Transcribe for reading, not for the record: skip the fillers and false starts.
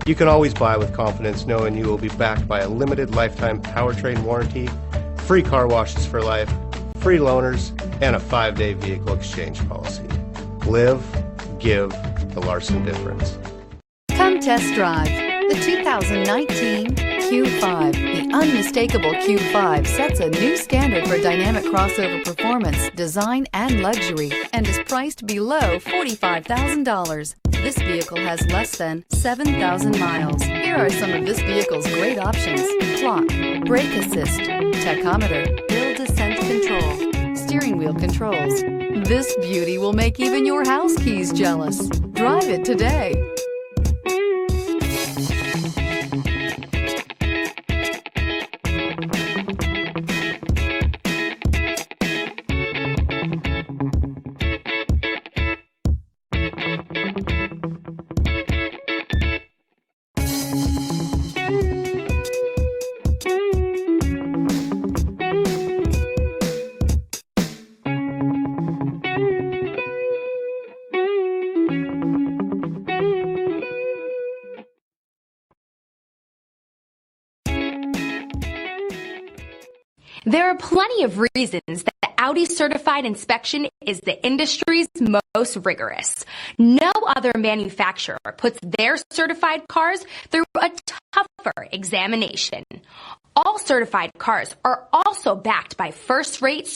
You can always buy with confidence knowing you will be backed by a limited lifetime powertrain warranty, free car washes for life, free loaners, and a 5-day vehicle exchange policy. Live, give the Larson difference. Come test drive the 2019 Q5. The unmistakable Q5 sets a new standard for dynamic crossover performance, design, and luxury, and is priced below $45,000. This vehicle has less than 7,000 miles. Here are some of this vehicle's great options: clock, brake assist, tachometer, hill descent control, steering wheel controls. This beauty will make even your house keys jealous. Drive it today. There are plenty of reasons that Audi Certified inspection is the industry's most rigorous. No other manufacturer puts their certified cars through a tougher examination. All certified cars are also backed by first-rate